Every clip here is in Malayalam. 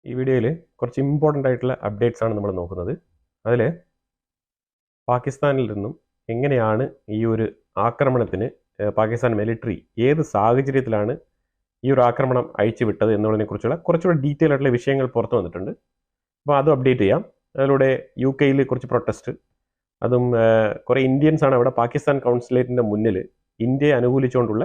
ഈ വീഡിയോയിൽ കുറച്ച് ഇമ്പോർട്ടൻ്റ് ആയിട്ടുള്ള അപ്ഡേറ്റ്സ് ആണ് നമ്മൾ നോക്കുന്നത്. അതിൽ പാകിസ്ഥാനിൽ നിന്നും എങ്ങനെയാണ് ഈ ഒരു ആക്രമണത്തിന് പാകിസ്ഥാൻ മിലിറ്ററി ഏത് സാഹചര്യത്തിലാണ് ഈ ഒരു ആക്രമണം അയച്ചു വിട്ടത് എന്നുള്ളതിനെക്കുറിച്ചുള്ള കുറച്ചുകൂടെ ഡീറ്റെയിൽ ആയിട്ടുള്ള വിഷയങ്ങൾ പുറത്തു വന്നിട്ടുണ്ട്. അപ്പോൾ അതും അപ്ഡേറ്റ് ചെയ്യാം. അതിലൂടെ UK കുറച്ച് പ്രൊട്ടസ്റ്റ്, അതും കുറേ ഇന്ത്യൻസ് ആണ് അവിടെ പാകിസ്ഥാൻ കൗൺസിലേറ്റിൻ്റെ മുന്നിൽ ഇന്ത്യയെ അനുകൂലിച്ചുകൊണ്ടുള്ള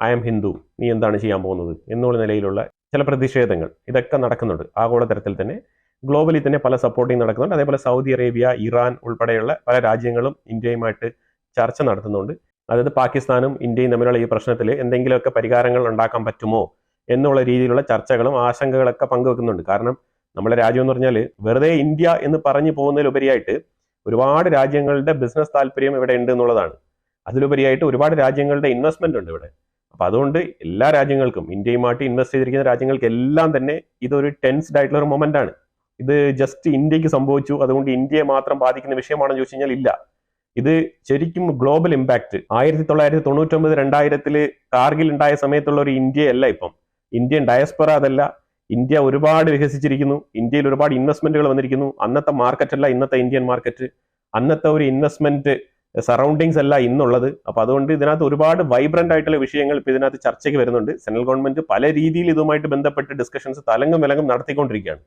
ഐ ആം ഹിന്ദു, നീ എന്താണ് ചെയ്യാൻ പോകുന്നത് എന്നുള്ള നിലയിലുള്ള ചില പ്രതിഷേധങ്ങൾ ഇതൊക്കെ നടക്കുന്നുണ്ട്. ആഗോളതലത്തിൽ തന്നെ ഗ്ലോബലി തന്നെ പല സപ്പോർട്ടിങ് നടക്കുന്നുണ്ട്. അതേപോലെ സൗദി അറേബ്യ, ഇറാൻ ഉൾപ്പെടെയുള്ള പല രാജ്യങ്ങളും ഇന്ത്യയുമായിട്ട് ചർച്ച നടത്തുന്നുണ്ട്. അതായത് പാകിസ്ഥാനും ഇന്ത്യയും തമ്മിലുള്ള ഈ പ്രശ്നത്തിൽ എന്തെങ്കിലുമൊക്കെ പരിഹാരങ്ങൾ ഉണ്ടാക്കാൻ പറ്റുമോ എന്നുള്ള രീതിയിലുള്ള ചർച്ചകളും ആശങ്കകളൊക്കെ പങ്കുവെക്കുന്നുണ്ട്. കാരണം നമ്മുടെ രാജ്യം എന്ന് പറഞ്ഞാൽ വെറുതെ ഇന്ത്യ എന്ന് പറഞ്ഞു പോകുന്നതിലുപരിയായിട്ട് ഒരുപാട് രാജ്യങ്ങളുടെ ബിസിനസ് താല്പര്യം ഇവിടെ ഉണ്ട് എന്നുള്ളതാണ്. അതിലുപരിയായിട്ട് ഒരുപാട് രാജ്യങ്ങളുടെ ഇൻവെസ്റ്റ്മെന്റ് ഉണ്ട് ഇവിടെ. അപ്പൊ അതുകൊണ്ട് എല്ലാ രാജ്യങ്ങൾക്കും, ഇന്ത്യയുമായിട്ട് ഇൻവെസ്റ്റ് ചെയ്തിരിക്കുന്ന രാജ്യങ്ങൾക്ക് എല്ലാം തന്നെ ഇതൊരു ടെൻസ്ഡ് ആയിട്ടുള്ള ഒരു മൊമെന്റ് ആണ്. ഇത് ജസ്റ്റ് ഇന്ത്യക്ക് സംഭവിച്ചു, അതുകൊണ്ട് ഇന്ത്യയെ മാത്രം ബാധിക്കുന്ന വിഷയമാണെന്ന് ചോദിച്ചു കഴിഞ്ഞാൽ ഇല്ല. ഇത് ശരിക്കും ഗ്ലോബൽ ഇമ്പാക്ട് 1999-2000 കാർഗിൽ ഉണ്ടായ സമയത്തുള്ള ഒരു ഇന്ത്യയല്ല ഇപ്പം. ഇന്ത്യൻ ഡയസ്പൊറ അതല്ല. ഇന്ത്യ ഒരുപാട് വികസിച്ചിരിക്കുന്നു. ഇന്ത്യയിൽ ഒരുപാട് ഇൻവെസ്റ്റ്മെന്റുകൾ വന്നിരിക്കുന്നു. അന്നത്തെ മാർക്കറ്റ് അല്ല ഇന്നത്തെ ഇന്ത്യൻ മാർക്കറ്റ്. അന്നത്തെ ഒരു ഇൻവെസ്റ്റ്മെന്റ് സറൗണ്ടിങ്സ് അല്ല ഇന്നുള്ളത്. അപ്പൊ അതുകൊണ്ട് ഇതിനകത്ത് ഒരുപാട് വൈബ്രന്റ് ആയിട്ടുള്ള വിഷയങ്ങൾ ഇപ്പൊ ഇതിനകത്ത് ചർച്ചയ്ക്ക് വരുന്നുണ്ട്. സെൻട്രൽ ഗവൺമെന്റ് പല രീതിയിൽ ഇതുമായിട്ട് ബന്ധപ്പെട്ട് ഡിസ്കഷൻസ് തലങ്ങും വിലങ്ങും നടത്തിക്കൊണ്ടിരിക്കുകയാണ്.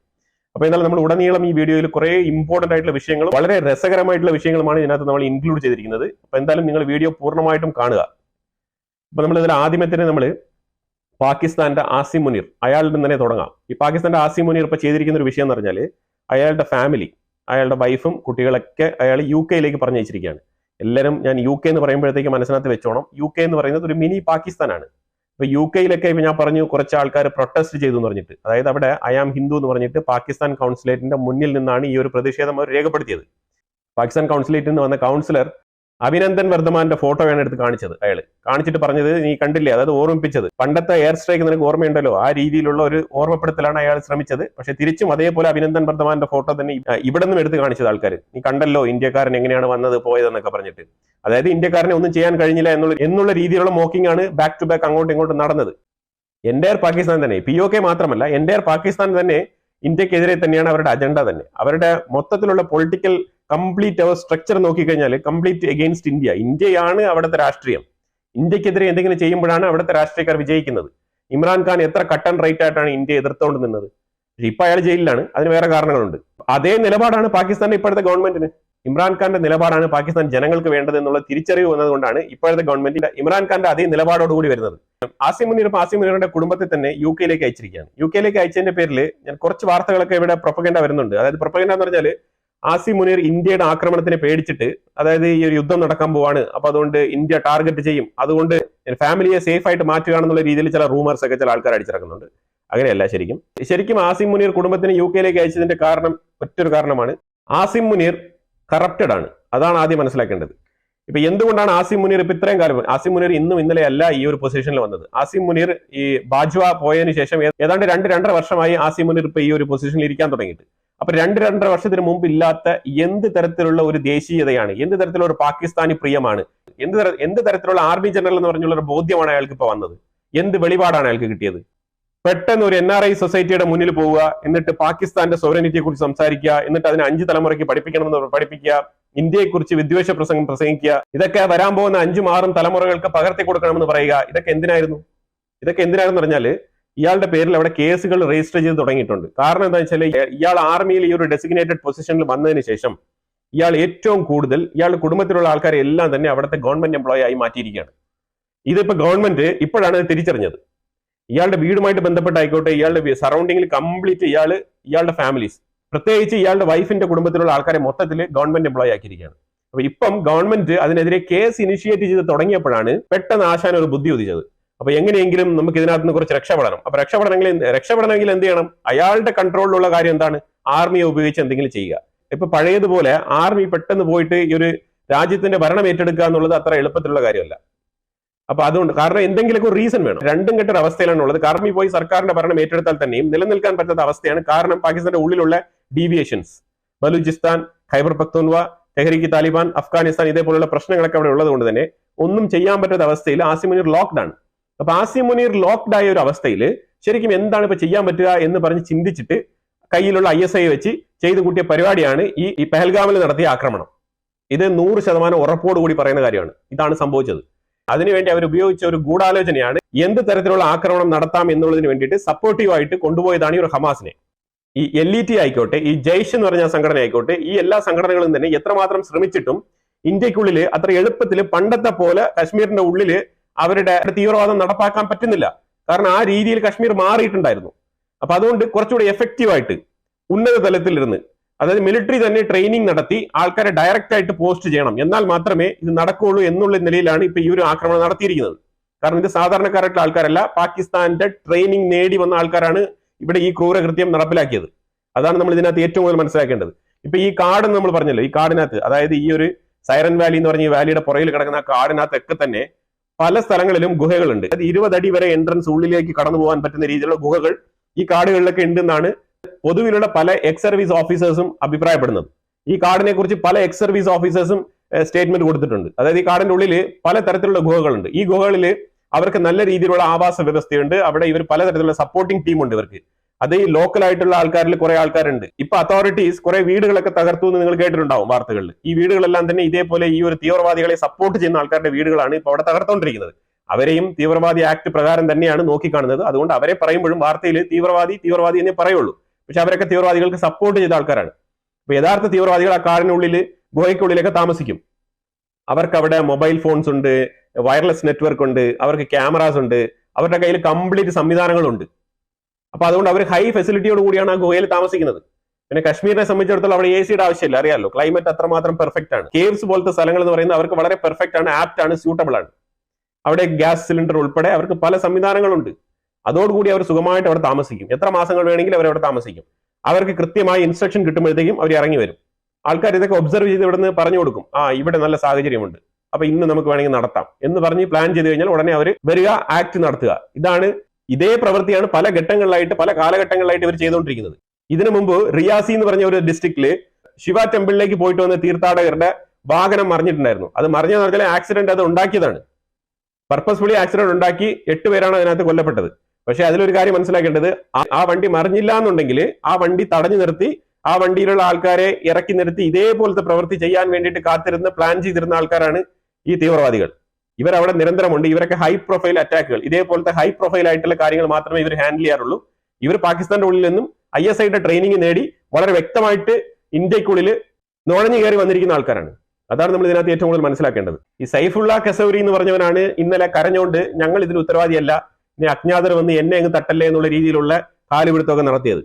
അപ്പൊ എന്നാൽ നമ്മൾ ഉടനീളം ഈ വീഡിയോയിൽ കുറെ ഇമ്പോർട്ടന്റ് ആയിട്ടുള്ള വിഷയങ്ങളും വളരെ രസകരമായിട്ടുള്ള വിഷയങ്ങളുമാണ് ഇതിനകത്ത് നമ്മൾ ഇൻക്ലൂഡ് ചെയ്തിരിക്കുന്നത്. അപ്പൊ എന്തായാലും നിങ്ങൾ വീഡിയോ പൂർണ്ണമായിട്ടും കാണുക. അപ്പൊ നമ്മൾ ഇതിൽ ആദ്യമേ തന്നെ നമ്മൾ പാകിസ്ഥാന്റെ ആസിം മുനീർ, അയാളിൽ നിന്ന് തന്നെ തുടങ്ങാം. ഈ പാകിസ്ഥാന്റെ ആസിം മുനീർ ഇപ്പൊ ചെയ്തിരിക്കുന്ന ഒരു വിഷയം എന്ന് പറഞ്ഞാൽ അയാളുടെ ഫാമിലി, അയാളുടെ വൈഫും കുട്ടികളൊക്കെ അയാൾ UK പറഞ്ഞയച്ചിരിക്കുകയാണ്. എല്ലാവരും ഞാൻ UK എന്ന് പറയുമ്പോഴത്തേക്ക് മനസ്സിനകത്ത് വെച്ചോണം, UK എന്ന് പറയുന്നത് ഒരു മിനി പാകിസ്ഥാനാണ്. ഇപ്പൊ UK ഇപ്പൊ ഞാൻ പറഞ്ഞു കുറച്ച് ആൾക്കാർ പ്രൊട്ടസ്റ്റ് ചെയ്തു എന്ന് പറഞ്ഞിട്ട്, അതായത് അവിടെ ഐ ആം ഹിന്ദു എന്ന് പറഞ്ഞിട്ട് പാകിസ്ഥാൻ കൗൺസിലേറ്റിന്റെ മുന്നിൽ നിന്നാണ് ഈ ഒരു പ്രതിഷേധം അവർ രേഖപ്പെടുത്തിയത്. പാകിസ്ഥാൻ കൗൺസിലേറ്റിൽ നിന്ന് വന്ന കൗൺസിലർ അഭിനന്ദൻ വർദ്ധമാന്റെ ഫോട്ടോയാണ് എടുത്ത് കാണിച്ചത്. അയാൾ കാണിച്ചിട്ട് പറഞ്ഞത്, നീ കണ്ടില്ലേ, അതായത് ഓർമ്മിപ്പിച്ചത് പണ്ടത്തെ എയർ സ്ട്രൈക്ക് നിനക്ക് ഓർമ്മയുണ്ടല്ലോ, ആ രീതിയിലുള്ള ഒരു ഓർമ്മപ്പെടുത്തലാണ് അയാൾ ശ്രമിച്ചത്. പക്ഷെ തിരിച്ചും അതേപോലെ അഭിനന്ദൻ വർദ്ധമാന്റെ ഫോട്ടോ തന്നെ ഇവിടെ നിന്നും എടുത്ത് കാണിച്ചത് ആൾക്കാർ. നീ കണ്ടല്ലോ ഇന്ത്യക്കാരൻ എങ്ങനെയാണ് വന്നത് പോയതെന്നൊക്കെ പറഞ്ഞിട്ട്, അതായത് ഇന്ത്യക്കാരനെ ഒന്നും ചെയ്യാൻ കഴിഞ്ഞില്ല എന്നുള്ള രീതിയിലുള്ള മോക്കിംഗ് ആണ് ബാക്ക് ടു ബാക്ക് അങ്ങോട്ടും ഇങ്ങോട്ടും നടന്നത്. എൻറ്റയർ പാകിസ്ഥാൻ തന്നെ, POK മാത്രമല്ല, എൻറ്റയർ പാകിസ്ഥാൻ തന്നെ ഇന്ത്യക്കെതിരെ തന്നെയാണ് അവരുടെ അജണ്ട തന്നെ. അവരുടെ മൊത്തത്തിലുള്ള പൊളിറ്റിക്കൽ കംപ്ലീറ്റ് അവർ സ്ട്രക്ചർ നോക്കിക്കഴിഞ്ഞാൽ കംപ്ലീറ്റ് എഗെയിൻസ്റ്റ് ഇന്ത്യ. ഇന്ത്യയാണ് അവിടുത്തെ രാഷ്ട്രീയം. ഇന്ത്യക്കെതിരെ എന്തെങ്കിലും ചെയ്യുമ്പോഴാണ് അവിടുത്തെ രാഷ്ട്രീയക്കാർ വിജയിക്കുന്നത്. ഇമ്രാൻഖാൻ എത്ര കട്ട് ആൻഡ് റൈറ്റ് ആയിട്ടാണ് ഇന്ത്യ എതിർത്തുകൊണ്ട് നിന്നത്. ഇപ്പൊ അയാൾ ജയിലിലാണ്, അതിന് വേറെ കാരണങ്ങളുണ്ട്. അതേ നിലപാടാണ് പാകിസ്ഥാന്റെ ഇപ്പോഴത്തെ ഗവൺമെന്റിന്. ഇമ്രാൻഖാന്റെ നിലപാടാണ് പാകിസ്ഥാൻ ജനങ്ങൾക്ക് വേണ്ടത് എന്നുള്ള തിരിച്ചറിവ് വന്നതുകൊണ്ടാണ് ഇപ്പോഴത്തെ ഗവൺമെന്റ് ഇമ്രാൻഖാന്റെ അതേ നിലപാടോടുകൂടി വരുന്നത്. ആസിം മുനീറിന്റെ കുടുംബത്തെ തന്നെ UK അയച്ചിരിക്കുകയാണ്. UK അയച്ചതിന്റെ പേരിൽ ഞാൻ കുറച്ച് വാർത്തകളൊക്കെ ഇവിടെ പ്രൊപ്പഗൻഡ വരുന്നുണ്ട്. അതായത് പ്രൊപ്പഗൻഡ എന്ന് പറഞ്ഞാൽ ആസിം മുനീർ ഇന്ത്യയുടെ ആക്രമണത്തിനെ പേടിച്ചിട്ട്, അതായത് ഈ ഒരു യുദ്ധം നടക്കാൻ പോവാണ്, അപ്പൊ അതുകൊണ്ട് ഇന്ത്യ ടാർഗറ്റ് ചെയ്യും, അതുകൊണ്ട് ഫാമിലിയെ സേഫ് ആയിട്ട് മാറ്റുകയാണെന്നുള്ള രീതിയിൽ ചില റൂമേഴ്സ് ഒക്കെ ചില ആൾക്കാർ അടിച്ചിറക്കുന്നുണ്ട്. അങ്ങനെയല്ല. ശരിക്കും ആസിം മുനീർ കുടുംബത്തിന് UK അയച്ചതിന്റെ കാരണം ഒറ്റൊരു കാരണമാണ്, ആസിം മുനീർ കറപ്റ്റഡ് ആണ്. അതാണ് ആദ്യം മനസ്സിലാക്കേണ്ടത്. ഇപ്പൊ എന്തുകൊണ്ടാണ് ആസിം മുനീർ ഇപ്പൊ ഇത്രയും കാലം, ആസിം മുനീർ ഇന്നും ഇന്നലെ അല്ല ഈ ഒരു പൊസിഷനിൽ വന്നത്. ആസിം മുനീർ ഈ ബാജ്വ പോയതിനു ശേഷം ഏതാണ്ട് 2-2.5 വർഷമായി ആസിം മുനീർ ഇപ്പൊ ഈ ഒരു പൊസിഷനിൽ ഇരിക്കാൻ തുടങ്ങിയിട്ട്. അപ്പൊ 2-2.5 വർഷത്തിന് മുമ്പ് ഇല്ലാത്ത എന്ത് തരത്തിലുള്ള ഒരു ദേശീയതയാണ്, എന്ത് തരത്തിലുള്ള ഒരു പാകിസ്ഥാനി പ്രിയമാണ്, എന്ത് തരത്തിലുള്ള ആർമി ജനറൽ എന്ന് പറഞ്ഞുള്ള ഒരു ബോധ്യമാണ് അയാൾക്ക് ഇപ്പൊ വന്നത്, എന്ത് വെളിപാടാണ് അയാൾക്ക് കിട്ടിയത്. പെട്ടെന്ന് ഒരു NRI സൊസൈറ്റിയുടെ മുന്നിൽ പോവുക, എന്നിട്ട് പാകിസ്ഥാന്റെ സോവറിനിറ്റിയെ കുറിച്ച് സംസാരിക്കുക, എന്നിട്ട് അതിന് 5 തലമുറയ്ക്ക് പഠിപ്പിക്കണമെന്ന് പഠിപ്പിക്കുക, ഇന്ത്യയെക്കുറിച്ച് വിദ്വേഷ പ്രസംഗം പ്രസംഗിക്കുക, ഇതൊക്കെ വരാൻ പോകുന്ന 5-6 തലമുറകൾക്ക് പകർത്തി കൊടുക്കണമെന്ന് പറയുക. ഇതൊക്കെ എന്തിനായിരുന്നു പറഞ്ഞാല് ഇയാളുടെ പേരിൽ അവിടെ കേസുകൾ രജിസ്റ്റർ ചെയ്ത് തുടങ്ങിയിട്ടുണ്ട്. കാരണം എന്താ വെച്ചാൽ ഇയാൾ ആർമിയിൽ ഈ ഒരു ഡെസിഗ്നേറ്റഡ് പൊസിഷനിൽ വന്നതിന് ശേഷം ഇയാൾ ഏറ്റവും കൂടുതൽ ഇയാളുടെ കുടുംബത്തിലുള്ള ആൾക്കാരെ എല്ലാം തന്നെ അവിടുത്തെ ഗവൺമെന്റ് എംപ്ലോയി ആയി മാറ്റിയിരിക്കുകയാണ്. ഇതിപ്പോ ഗവൺമെന്റ് ഇപ്പോഴാണ് തിരിച്ചറിഞ്ഞത്. ഇയാളുടെ വീടുമായിട്ട് ബന്ധപ്പെട്ടായിക്കോട്ടെ, ഇയാളുടെ സറൗണ്ടിങ്ങിൽ കംപ്ലീറ്റ് ഇയാളുടെ ഫാമിലീസ്, പ്രത്യേകിച്ച് ഇയാളുടെ വൈഫിന്റെ കുടുംബത്തിലുള്ള ആൾക്കാരെ മൊത്തത്തിൽ ഗവൺമെന്റ് എംപ്ലോയി ആക്കിയിരിക്കുകയാണ്. അപ്പൊ ഇപ്പം ഗവൺമെന്റ് അതിനെതിരെ കേസ് ഇനിഷ്യേറ്റ് ചെയ്ത് തുടങ്ങിയപ്പോഴാണ് പെട്ടെന്ന് ആശാൻ ഒരു ബുദ്ധി ഉദിച്ചത്. അപ്പൊ എങ്ങനെയെങ്കിലും നമുക്ക് ഇതിനകത്ത് നിന്ന് കുറച്ച് രക്ഷപ്പെടണം. അപ്പൊ രക്ഷപ്പെടണമെങ്കിൽ എന്ത് ചെയ്യണം? അയാളുടെ കൺട്രോളിലുള്ള കാര്യം എന്താണ്? ആർമിയെ ഉപയോഗിച്ച് എന്തെങ്കിലും ചെയ്യുക. ഇപ്പൊ പഴയതുപോലെ ആർമി പെട്ടെന്ന് പോയിട്ട് ഈ ഒരു രാജ്യത്തിന്റെ ഭരണം ഏറ്റെടുക്കുക എന്നുള്ളത് അത്ര എളുപ്പത്തിലുള്ള കാര്യമല്ല. അപ്പൊ അതുകൊണ്ട് കാരണം എന്തെങ്കിലുമൊക്കെ ഒരു റീസൺ വേണം. രണ്ടും കെട്ടൊരു അവസ്ഥയിലാണ് ഉള്ളത്. ആർമി പോയി സർക്കാരിന്റെ ഭരണം ഏറ്റെടുത്താൽ തന്നെയും നിലനിൽക്കാൻ പറ്റാത്ത അവസ്ഥയാണ്. കാരണം പാകിസ്ഥാന്റെ ഉള്ളിലുള്ള ഡീവിയേഷൻസ്, ബലൂചിസ്ഥാൻ, ഖൈബർ പഖ്തൂൺവ, തെഹ്രീക്ക് താലിബാൻ, അഫ്ഗാനിസ്ഥാൻ, ഇതേപോലുള്ള പ്രശ്നങ്ങളൊക്കെ അവിടെ ഉള്ളത് കൊണ്ട് തന്നെ ഒന്നും ചെയ്യാൻ പറ്റാത്ത അവസ്ഥയിൽ ആസിം മുനീർ ലോക്ക്ഡ് ആണ്. അപ്പൊ ആസിം മുനീർ ലോക്ക്ഡ് ആയ ഒരു അവസ്ഥയിൽ ശരിക്കും എന്താണ് ഇപ്പൊ ചെയ്യാൻ പറ്റുക എന്ന് പറഞ്ഞ് ചിന്തിച്ചിട്ട് കയ്യിലുള്ള ISI വെച്ച് ചെയ്തു കൂട്ടിയ പരിപാടിയാണ് ഈ പെഹൽഗാമിൽ നടത്തിയ ആക്രമണം. ഇത് 100% ഉറപ്പോടുകൂടി പറയുന്ന കാര്യമാണ്. ഇതാണ് സംഭവിച്ചത്. അതിനുവേണ്ടി അവർ ഉപയോഗിച്ച ഒരു ഗൂഢാലോചനയാണ് എന്ത് തരത്തിലുള്ള ആക്രമണം നടത്താം എന്നുള്ളതിന് വേണ്ടിയിട്ട് സപ്പോർട്ടീവായിട്ട് കൊണ്ടുപോയതാണ് ഈ ഒരു ഹമാസിനെ. ഈ LET ആയിക്കോട്ടെ, ഈ ജയ്ഷ് എന്ന് പറഞ്ഞ സംഘടന ആയിക്കോട്ടെ, ഈ എല്ലാ സംഘടനകളും തന്നെ എത്രമാത്രം ശ്രമിച്ചിട്ടും ഇന്ത്യക്കുള്ളിൽ അത്ര എളുപ്പത്തിൽ പണ്ടത്തെ പോലെ കശ്മീരിന്റെ ഉള്ളിൽ അവരുടെ തീവ്രവാദം നടപ്പാക്കാൻ പറ്റുന്നില്ല. കാരണം ആ രീതിയിൽ കശ്മീർ മാറിയിട്ടുണ്ടായിരുന്നു. അപ്പൊ അതുകൊണ്ട് കുറച്ചുകൂടി എഫക്റ്റീവായിട്ട് ഉന്നത തലത്തിലിരുന്ന്, അതായത് മിലിറ്ററി തന്നെ ട്രെയിനിങ് നടത്തി ആൾക്കാരെ ഡയറക്റ്റ് ആയിട്ട് പോസ്റ്റ് ചെയ്യണം, എന്നാൽ മാത്രമേ ഇത് നടക്കുകയുള്ളൂ എന്നുള്ള നിലയിലാണ് ഇപ്പൊ ഈ ഒരു ആക്രമണം നടത്തിയിരിക്കുന്നത്. കാരണം ഇത് സാധാരണക്കാരായിട്ടുള്ള ആൾക്കാരല്ല, പാകിസ്ഥാന്റെ ട്രെയിനിങ് നേടി വന്ന ആൾക്കാരാണ് ഇവിടെ ഈ ക്രൂരകൃത്യം നടപ്പിലാക്കിയത്. അതാണ് നമ്മൾ ഇതിനകത്ത് ഏറ്റവും കൂടുതൽ മനസ്സിലാക്കേണ്ടത്. ഇപ്പൊ ഈ കാട് നമ്മൾ പറഞ്ഞല്ലോ, ഈ കാടിനകത്ത്, അതായത് ഈ ഒരു സൈറൻ വാലി എന്ന് പറഞ്ഞ ഈ വാലിയുടെ പുറകിൽ കിടക്കുന്ന ആ കാടിനകത്തൊക്കെ തന്നെ പല സ്ഥലങ്ങളിലും ഗുഹകളുണ്ട്. അത് 20 അടി വരെ എൻട്രൻസ് ഉള്ളിലേക്ക് കടന്നു പോകാൻ പറ്റുന്ന രീതിയിലുള്ള ഗുഹകൾ ഈ കാടുകളിലൊക്കെ ഉണ്ടെന്നാണ് പൊതുവിലുള്ള പല എക്സ് സർവീസ് ഓഫീസേഴ്സും അഭിപ്രായപ്പെടുന്നത്. ഈ കാടിനെ കുറിച്ച് പല എക്സ് സർവീസ് ഓഫീസേഴ്സും സ്റ്റേറ്റ്മെന്റ് കൊടുത്തിട്ടുണ്ട്. അതായത് ഈ കാടിന്റെ ഉള്ളിൽ പല തരത്തിലുള്ള ഗുഹകളുണ്ട്. ഈ ഗുഹകളിൽ അവർക്ക് നല്ല രീതിയിലുള്ള ആവാസ വ്യവസ്ഥയുണ്ട്. അവിടെ ഇവർ പലതരത്തിലുള്ള സപ്പോർട്ടിംഗ് ടീമുണ്ട് ഇവർക്ക്. അത് ഈ ലോക്കൽ ആയിട്ടുള്ള ആൾക്കാരിൽ കുറെ ആൾക്കാരുണ്ട്. ഇപ്പൊ അതോറിറ്റീസ് കുറെ വീടുകളൊക്കെ തകർത്തു എന്ന് നിങ്ങൾ കേട്ടിട്ടുണ്ടാവും വാർത്തകളിൽ. ഈ വീടുകളെല്ലാം തന്നെ ഇതേപോലെ ഈ ഒരു തീവ്രവാദികളെ സപ്പോർട്ട് ചെയ്യുന്ന ആൾക്കാരുടെ വീടുകളാണ് ഇപ്പൊ അവിടെ തകർത്തുകൊണ്ടിരിക്കുന്നത്. അവരെയും തീവ്രവാദി ആക്ട് പ്രകാരം തന്നെയാണ് നോക്കിക്കാണുന്നത്. അതുകൊണ്ട് അവരെ പറയുമ്പോഴും വാർത്തയിൽ തീവ്രവാദി എന്നേ പറയുള്ളൂ. പക്ഷെ അവരൊക്കെ തീവ്രവാദികൾക്ക് സപ്പോർട്ട് ചെയ്ത ആൾക്കാരാണ്. അപ്പൊ യഥാർത്ഥ തീവ്രവാദികൾ ആ കാടിനുള്ളിൽ ഗുഹയ്ക്കുള്ളിലൊക്കെ താമസിക്കും. അവർക്ക് അവിടെ മൊബൈൽ ഫോൺസ് ഉണ്ട്, വയർലെസ് നെറ്റ്വർക്ക് ഉണ്ട്, അവർക്ക് ക്യാമറാസ് ഉണ്ട്, അവരുടെ കയ്യിൽ കംപ്ലീറ്റ് സംവിധാനങ്ങളുണ്ട്. അപ്പൊ അതുകൊണ്ട് അവർ ഹൈ ഫെസിലിറ്റിയോട് കൂടിയാണ് ആ ഗുഹയിൽ താമസിക്കുന്നത്. പിന്നെ കശ്മീരിനെ സംബന്ധിച്ചിടത്തോളം അവിടെ AC ആവശ്യമില്ല, അറിയാമല്ലോ. ക്ലൈമറ്റ് അത്രമാത്രം പെർഫെക്റ്റ് ആണ്. കേവ്സ് പോലത്തെ സ്ഥലങ്ങൾ എന്ന് പറയുന്നത് അവർക്ക് വളരെ പെർഫെക്റ്റ് ആണ്, ആപ്റ്റ് ആണ്, സ്യൂട്ടബിൾ ആണ്. അവിടെ ഗ്യാസ് സിലിണ്ടർ ഉൾപ്പെടെ അവർക്ക് പല സംവിധാനങ്ങളുണ്ട്. അതോടുകൂടി അവർ സുഖമായിട്ട് അവിടെ താമസിക്കും. എത്ര മാസങ്ങൾ വേണമെങ്കിലും അവർ അവിടെ താമസിക്കും. അവർക്ക് കൃത്യമായി ഇൻസ്ട്രക്ഷൻ കിട്ടുമ്പോഴത്തേക്കും അവർ ഇറങ്ങി വരും. ആൾക്കാർ ഇതൊക്കെ ഒബ്സർവ് ചെയ്ത് ഇവിടുന്ന് പറഞ്ഞു കൊടുക്കും, ഇവിടെ നല്ല സാഹചര്യമുണ്ട്, അപ്പൊ ഇന്ന് നമുക്ക് വേണമെങ്കിൽ നടത്താം എന്ന് പറഞ്ഞ് പ്ലാൻ ചെയ്ത് കഴിഞ്ഞാൽ ഉടനെ അവർ വരിക, ആക്ട് നടത്തുക. ഇതേ പ്രവൃത്തിയാണ് പല ഘട്ടങ്ങളിലായിട്ട് പല കാലഘട്ടങ്ങളിലായിട്ട് ഇവർ ചെയ്തുകൊണ്ടിരിക്കുന്നത്. ഇതിനു മുമ്പ് റിയാസി എന്ന് പറഞ്ഞ ഒരു ഡിസ്ട്രിക്റ്റില് ശിവ ടെമ്പിളിലേക്ക് പോയിട്ട് വന്ന തീർത്ഥാടകരുടെ വാഹനം മറിഞ്ഞിട്ടുണ്ടായിരുന്നു. അത് മറിഞ്ഞെന്ന് പറഞ്ഞാൽ ആക്സിഡന്റ് അത് ഉണ്ടാക്കിയതാണ്. പർപ്പസ്ഫുള്ളി ആക്സിഡന്റ് ഉണ്ടാക്കി 8 പേരാണ് അതിനകത്ത് കൊല്ലപ്പെട്ടത്. പക്ഷെ അതിലൊരു കാര്യം മനസ്സിലാക്കേണ്ടത്, ആ വണ്ടി മറിഞ്ഞില്ല എന്നുണ്ടെങ്കിൽ ആ വണ്ടി തടഞ്ഞു നിർത്തി ആ വണ്ടിയിലുള്ള ആൾക്കാരെ ഇറക്കി നിർത്തി ഇതേപോലത്തെ പ്രവൃത്തി ചെയ്യാൻ വേണ്ടിയിട്ട് കാത്തിരുന്ന് പ്ലാൻ ചെയ്തിരുന്ന ആൾക്കാരാണ് ഈ തീവ്രവാദികൾ. ഇവരവിടെ നിരന്തരമുണ്ട്. ഇവരൊക്കെ ഹൈ പ്രൊഫൈൽ അറ്റാക്കുകൾ, ഇതേപോലത്തെ ഹൈ പ്രൊഫൈൽ ആയിട്ടുള്ള കാര്യങ്ങൾ മാത്രമേ ഇവർ ഹാൻഡിൽ ചെയ്യാറുള്ളൂ. ഇവർ പാകിസ്ഥാന്റെ ഉള്ളിൽ നിന്നും ISIയുടെ ട്രെയിനിങ് നേടി വളരെ വ്യക്തമായിട്ട് ഇന്ത്യക്കുള്ളിൽ നുഴഞ്ഞു കയറി വന്നിരിക്കുന്ന ആൾക്കാരാണ്. അതാണ് നമ്മൾ ഇതിനകത്ത് ഏറ്റവും കൂടുതൽ മനസ്സിലാക്കേണ്ടത്. ഈ സൈഫുള്ള കസൗരി എന്ന് പറഞ്ഞവനാണ് ഇന്നലെ കരഞ്ഞുകൊണ്ട് ഞങ്ങൾ ഇതിന് ഉത്തരവാദിയല്ല, ഇനി അജ്ഞാതർ വന്ന് എന്നെ അങ്ങ് തട്ടല്ലേ എന്നുള്ള രീതിയിലുള്ള കാലുപിടുത്തമൊക്കെ നടത്തിയത്.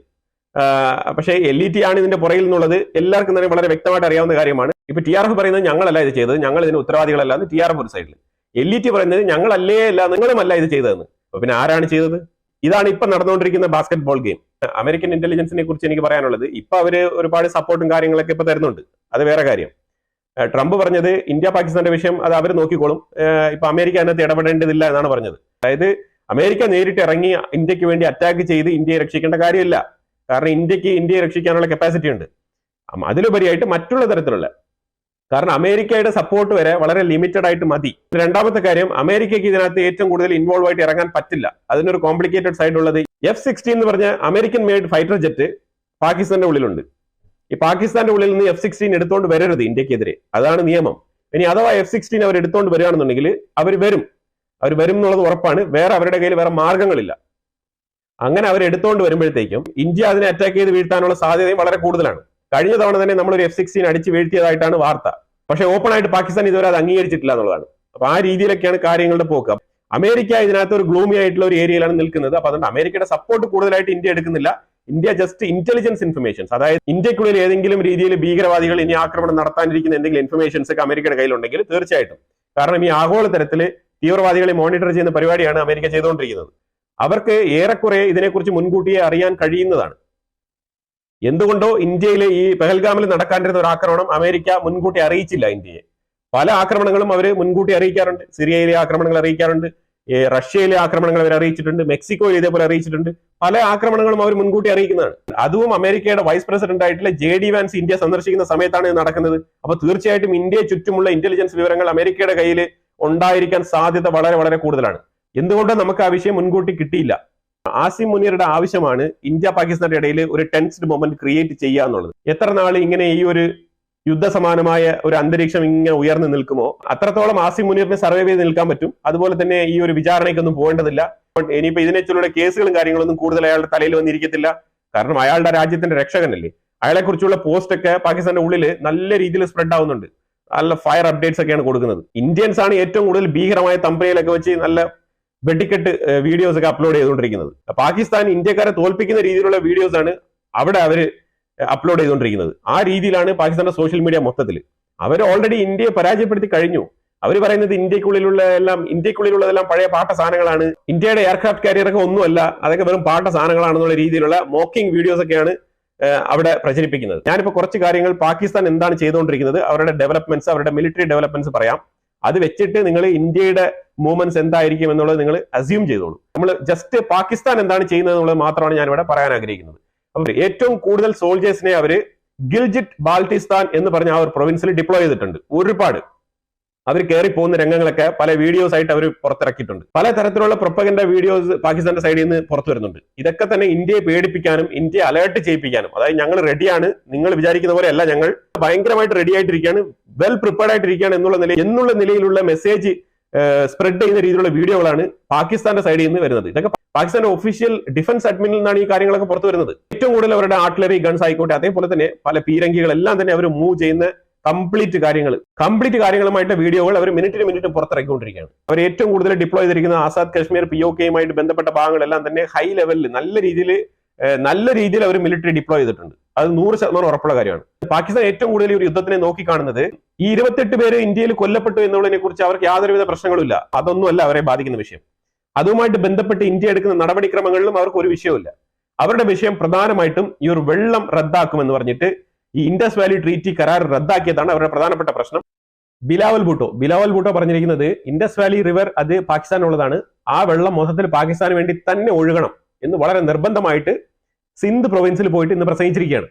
പക്ഷേ LET ആണ് ഇതിന്റെ പുറകിൽ നിന്നുള്ളത് എല്ലാവർക്കും തന്നെ വളരെ വ്യക്തമായിട്ട് അറിയാവുന്ന കാര്യമാണ്. ഇപ്പൊ TRF പറയുന്നത് ഞങ്ങളല്ല ഇത് ചെയ്തത്, ഞങ്ങൾ ഇതിന് ഉത്തരവാദികളല്ല എന്ന് TRF ഒരു സൈഡിൽ, LET പറയുന്നത് ഞങ്ങളല്ലേ അല്ല നിങ്ങളുമല്ല ഇത് ചെയ്തതെന്ന്. അപ്പൊ പിന്നെ ആരാണ് ചെയ്തത്? ഇതാണ് ഇപ്പൊ നടന്നുകൊണ്ടിരിക്കുന്ന ബാസ്കറ്റ് ബോൾ ഗെയിം. അമേരിക്കൻ ഇന്റലിജൻസിനെ കുറിച്ച് എനിക്ക് പറയാനുള്ളത്, ഇപ്പൊ അവര് ഒരുപാട് സപ്പോർട്ടും കാര്യങ്ങളൊക്കെ ഇപ്പൊ തരുന്നുണ്ട്, അത് വേറെ കാര്യം. ട്രംപ് പറഞ്ഞത് ഇന്ത്യ പാകിസ്ഥാന്റെ വിഷയം അത് അവർ നോക്കിക്കോളും, ഇപ്പൊ അമേരിക്ക അതിനകത്ത് ഇടപെടേണ്ടതില്ല എന്നാണ് പറഞ്ഞത്. അതായത് അമേരിക്ക നേരിട്ട് ഇറങ്ങി ഇന്ത്യക്ക് വേണ്ടി അറ്റാക്ക് ചെയ്ത് ഇന്ത്യയെ രക്ഷിക്കേണ്ട കാര്യമില്ല. കാരണം ഇന്ത്യയെ രക്ഷിക്കാനുള്ള കപ്പാസിറ്റി ഉണ്ട്. അതിലുപരിയായിട്ട് മറ്റുള്ള തരത്തിലുള്ള, കാരണം അമേരിക്കയുടെ സപ്പോർട്ട് വരെ വളരെ ലിമിറ്റഡ് ആയിട്ട് മതി. രണ്ടാമത്തെ കാര്യം, അമേരിക്കയ്ക്ക് ഇതിനകത്ത് ഏറ്റവും കൂടുതൽ ഇൻവോൾവ് ആയിട്ട് ഇറങ്ങാൻ പറ്റില്ല. അതിനൊരു കോംപ്ലിക്കേറ്റഡ് സൈഡ് ഉള്ളത്, F-16 എന്ന് പറഞ്ഞ അമേരിക്കൻ മെയ്ഡ് ഫൈറ്റർ ജെറ്റ് പാകിസ്ഥാന്റെ ഉള്ളിലുണ്ട്. ഈ പാകിസ്ഥാന്റെ ഉള്ളിൽ നിന്ന് F-16 എടുത്തുകൊണ്ട് വരരുത് ഇന്ത്യക്കെതിരെ, അതാണ് നിയമം. ഇനി അഥവാ F-16 അവർ എടുത്തുകൊണ്ട് വരികയാണെന്നുണ്ടെങ്കിൽ അവർ വരും എന്നുള്ളത് ഉറപ്പാണ്. അവരുടെ കയ്യിൽ വേറെ മാർഗങ്ങളില്ല. അങ്ങനെ അവർ എടുത്തുകൊണ്ട് വരുമ്പോഴത്തേക്കും ഇന്ത്യ അതിനെ അറ്റാക്ക് ചെയ്ത് വീഴ്ത്താനുള്ള സാധ്യതയും വളരെ കൂടുതലാണ്. കഴിഞ്ഞ തവണ തന്നെ നമ്മളൊരു F-16 അടിച്ച് വീഴ്ത്തിയതായിട്ടാണ് വാർത്ത. പക്ഷെ ഓപ്പൺ ആയിട്ട് പാകിസ്ഥാൻ ഇതുവരെ അത് അംഗീകരിച്ചിട്ടില്ല എന്നുള്ളതാണ്. അപ്പൊ ആ രീതിയിലൊക്കെയാണ് കാര്യങ്ങളുടെ പോക്ക്. അമേരിക്ക ഇതിനകത്ത് ഒരു ഗ്ലൂമി ആയിട്ടുള്ള ഒരു ഏരിയയിലാണ് നിൽക്കുന്നത്. അപ്പൊ അതുകൊണ്ട് അമേരിക്കയുടെ സപ്പോർട്ട് കൂടുതലായിട്ട് ഇന്ത്യ എടുക്കുന്നില്ല. ഇന്ത്യ ജസ്റ്റ് ഇന്റലിജൻസ് ഇൻഫർമേഷൻസ്, അതായത് ഇന്ത്യക്കുള്ളിൽ ഏതെങ്കിലും രീതിയിൽ ഭീകരവാദികൾ ഇനി ആക്രമണം നടത്താനിരിക്കുന്ന എന്തെങ്കിലും ഇൻഫർമേഷൻസ് ഒക്കെ അമേരിക്കയുടെ കയ്യിലുണ്ടെങ്കിൽ തീർച്ചയായിട്ടും, കാരണം ഈ ആഗോള തരത്തില് തീവ്രവാദികളെ മോണിറ്റർ ചെയ്യുന്ന പരിപാടിയാണ് അമേരിക്ക ചെയ്തുകൊണ്ടിരിക്കുന്നത്. അവർക്ക് ഏറെക്കുറെ ഇതിനെക്കുറിച്ച് മുൻകൂട്ടിയെ അറിയാൻ കഴിയുന്നതാണ്. എന്തുകൊണ്ടോ ഇന്ത്യയിലെ ഈ പെഹൽഗാമിൽ നടക്കാണ്ടിരുന്ന ഒരു ആക്രമണം അമേരിക്ക മുൻകൂട്ടി അറിയിച്ചില്ല ഇന്ത്യയെ. പല ആക്രമണങ്ങളും അവർ മുൻകൂട്ടി അറിയിക്കാറുണ്ട്. സിറിയയിലെ ആക്രമണങ്ങൾ അറിയിക്കാറുണ്ട്, റഷ്യയിലെ ആക്രമണങ്ങൾ അവർ അറിയിച്ചിട്ടുണ്ട്, മെക്സിക്കോയിൽ ഇതേപോലെ അറിയിച്ചിട്ടുണ്ട്. പല ആക്രമണങ്ങളും അവർ മുൻകൂട്ടി അറിയിക്കുന്നതാണ്. അതും അമേരിക്കയുടെ വൈസ് പ്രസിഡന്റ് ആയിട്ടുള്ള JD വാൻസ് ഇന്ത്യ സന്ദർശിക്കുന്ന സമയത്താണ് ഇത് നടക്കുന്നത്. അപ്പൊ തീർച്ചയായിട്ടും ഇന്ത്യയെ ചുറ്റുമുള്ള ഇന്റലിജൻസ് വിവരങ്ങൾ അമേരിക്കയുടെ കയ്യിൽ ഉണ്ടായിരിക്കാൻ സാധ്യത വളരെ വളരെ കൂടുതലാണ്. എന്തുകൊണ്ട് നമുക്ക് ആ വിഷയം മുൻകൂട്ടി കിട്ടിയില്ല? ആസിം മുനീറുടെ ആവശ്യമാണ് ഇന്ത്യ പാകിസ്ഥാന്റെ ഇടയിൽ ഒരു ടെൻസ്ഡ് മൊമെന്റ് ക്രിയേറ്റ് ചെയ്യുക എന്നുള്ളത്. എത്ര നാൾ ഇങ്ങനെ ഈ ഒരു യുദ്ധസമാനമായ ഒരു അന്തരീക്ഷം ഇങ്ങനെ ഉയർന്നു നിൽക്കുമോ അത്രത്തോളം ആസിം മുനീറിന് സർവൈവ് ചെയ്ത് നിൽക്കാൻ പറ്റും. അതുപോലെ തന്നെ ഈ ഒരു വിചാരണയ്ക്കൊന്നും പോകേണ്ടതില്ല. ഇനിയിപ്പോ ഇതിനെക്കുറിച്ചുള്ള കേസുകളും കാര്യങ്ങളൊന്നും കൂടുതൽ അയാളുടെ തലയിൽ വന്നിരിക്കത്തില്ല. കാരണം അയാളുടെ രാജ്യത്തിന്റെ രക്ഷകനല്ലേ. അയാളെ കുറിച്ചുള്ള പോസ്റ്റ് ഒക്കെ പാകിസ്ഥാന്റെ ഉള്ളിൽ നല്ല രീതിയിൽ സ്പ്രെഡ് ആവുന്നുണ്ട്. നല്ല ഫയർ അപ്ഡേറ്റ്സ് ഒക്കെയാണ് കൊടുക്കുന്നത്. ഇന്ത്യൻസ് ആണ് ഏറ്റവും കൂടുതൽ ഭീകരമായ തമ്പനയിലൊക്കെ വെച്ച് നല്ല വെടിക്കെട്ട് വീഡിയോസ് ഒക്കെ അപ്ലോഡ് ചെയ്തുകൊണ്ടിരിക്കുന്നത്. പാകിസ്ഥാൻ ഇന്ത്യക്കാരെ തോൽപ്പിക്കുന്ന രീതിയിലുള്ള വീഡിയോസ് ആണ് അവിടെ അവര് അപ്ലോഡ് ചെയ്തുകൊണ്ടിരിക്കുന്നത്. ആ രീതിയിലാണ് പാകിസ്ഥാന്റെ സോഷ്യൽ മീഡിയ മൊത്തത്തിൽ. അവർ ഓൾറെഡി ഇന്ത്യയെ പരാജയപ്പെടുത്തി കഴിഞ്ഞു. അവർ പറയുന്നത് ഇന്ത്യക്കുള്ളിലുള്ളതെല്ലാം പഴയ പാട്ട സാധനങ്ങളാണ്, ഇന്ത്യയുടെ എയർക്രാഫ്റ്റ് കാരിയറൊക്കെ ഒന്നുമല്ല, അതൊക്കെ വെറും പാട്ട സാധനങ്ങളാണെന്നുള്ള രീതിയിലുള്ള മോക്കിംഗ് വീഡിയോസ് ഒക്കെയാണ് അവിടെ പ്രചരിപ്പിക്കുന്നത്. ഞാനിപ്പോ കുറച്ച് കാര്യങ്ങൾ പാകിസ്ഥാൻ എന്താണ് ചെയ്തുകൊണ്ടിരിക്കുന്നത്, അവരുടെ ഡെവലപ്മെന്റ്സ്, അവരുടെ മിലിറ്ററി ഡെവലപ്മെന്റ്സ് പറയാം. അത് വെച്ചിട്ട് നിങ്ങൾ ഇന്ത്യയുടെ മൂവ്മെന്റ്സ് എന്തായിരിക്കും എന്നുള്ളത് നിങ്ങൾ അസ്യൂം ചെയ്തോളൂ. നമ്മൾ ജസ്റ്റ് പാകിസ്ഥാൻ എന്താണ് ചെയ്യുന്നത് എന്നുള്ളത് മാത്രമാണ് ഞാൻ ഇവിടെ പറയാൻ ആഗ്രഹിക്കുന്നത്. അപ്പോൾ ഏറ്റവും കൂടുതൽ സോൾജേഴ്സിനെ അവര് ഗിൽജിറ്റ് ബാൾട്ടിസ്ഥാൻ എന്ന് പറഞ്ഞ ആ ഒരു പ്രൊവിൻസിൽ ഡിപ്ലോയ് ചെയ്തിട്ടുണ്ട്. ഒരുപാട് അവർ കയറി പോകുന്ന രംഗങ്ങളൊക്കെ പല വീഡിയോസ് ആയിട്ട് അവർ പുറത്തിറക്കിയിട്ടുണ്ട്. പല തരത്തിലുള്ള പ്രൊപ്പഗൻഡ വീഡിയോസ് പാകിസ്ഥാന്റെ സൈഡിൽ നിന്ന് പുറത്തു വരുന്നുണ്ട്. ഇതൊക്കെ തന്നെ ഇന്ത്യയെ പേടിപ്പിക്കാനും ഇന്ത്യയെ അലേർട്ട് ചെയ്യിപ്പിക്കാനും, അതായത് ഞങ്ങൾ റെഡിയാണ്, നിങ്ങൾ വിചാരിക്കുന്ന പോലെ അല്ല, ഞങ്ങൾ ഭയങ്കരമായിട്ട് റെഡി ആയിട്ടിരിക്കുകയാണ്, വെൽ പ്രിപ്പയർഡ് ആയിട്ടിരിക്കുകയാണ് എന്നുള്ള നിലയിലുള്ള മെസ്സേജ് സ്പ്രെഡ് ചെയ്യുന്ന രീതിയിലുള്ള വീഡിയോകളാണ് പാകിസ്ഥാന്റെ സൈഡിൽ നിന്ന് വരുന്നത്. ഇതൊക്കെ പാകിസ്ഥാന്റെ ഒഫീഷ്യൽ ഡിഫൻസ് അഡ്മിനിൽ നിന്നാണ് ഈ കാര്യങ്ങളൊക്കെ പുറത്തു വരുന്നത്. ഏറ്റവും കൂടുതൽ അവരുടെ ആർട്ടിലറി ഗൺസ് ആയിക്കോട്ടെ, അതേപോലെ തന്നെ പല പീരങ്കികളെല്ലാം തന്നെ അവർ മൂവ് ചെയ്യുന്ന കംപ്ലീറ്റ് കാര്യങ്ങളുമായിട്ട് വീഡിയോകൾ അവർ മിനിറ്റിന് പുറത്തിറക്കിക്കൊണ്ടിരിക്കുകയാണ്. അവർ ഏറ്റവും കൂടുതൽ ഡിപ്ലോയ് ചെയ്തിരിക്കുന്ന ആസാദ് കശ്മീർ POKയുമായിട്ട് ബന്ധപ്പെട്ട ഭാഗങ്ങളെല്ലാം തന്നെ ഹൈ ലെവലിൽ നല്ല രീതിയിൽ അവർ മിലിറ്ററി ഡിപ്ലോയ് ചെയ്തിട്ടുണ്ട്. അത് 100% ഉറപ്പുള്ള കാര്യമാണ്. പാകിസ്ഥാൻ ഏറ്റവും കൂടുതൽ ഒരു യുദ്ധത്തിനെ നോക്കിക്കാണുന്നത് ഈ 28 പേര് ഇന്ത്യയിൽ കൊല്ലപ്പെട്ടു എന്നുള്ളതിനെ കുറിച്ച് അവർക്ക് യാതൊരുവിധ പ്രശ്നങ്ങളുമില്ല. അതൊന്നുമല്ല അവരെ ബാധിക്കുന്ന വിഷയം. അതുമായിട്ട് ബന്ധപ്പെട്ട് ഇന്ത്യ എടുക്കുന്ന നടപടിക്രമങ്ങളിലും അവർക്ക് ഒരു വിഷയവുമില്ല. അവരുടെ വിഷയം പ്രധാനമായിട്ടും ഈ ഒരു വെള്ളം റദ്ദാക്കുമെന്ന് പറഞ്ഞിട്ട് ഈ ഇൻഡസ് വാലി ട്രീറ്റി കരാർ റദ്ദാക്കിയതാണ് അവരുടെ പ്രധാനപ്പെട്ട പ്രശ്നം. ബിലാവൽ ഭൂട്ടോ പറഞ്ഞിരിക്കുന്നത് ഇൻഡസ് വാലി റിവർ അത് പാകിസ്ഥാനുള്ളതാണ്, ആ വെള്ളം മൊത്തത്തിൽ പാകിസ്ഥാന് വേണ്ടി തന്നെ ഒഴുകണം എന്ന് വളരെ നിർബന്ധമായിട്ട് സിന്ധ് പ്രൊവിൻസിൽ പോയിട്ട് ഇന്ന് പ്രസംഗിച്ചിരിക്കുകയാണ്.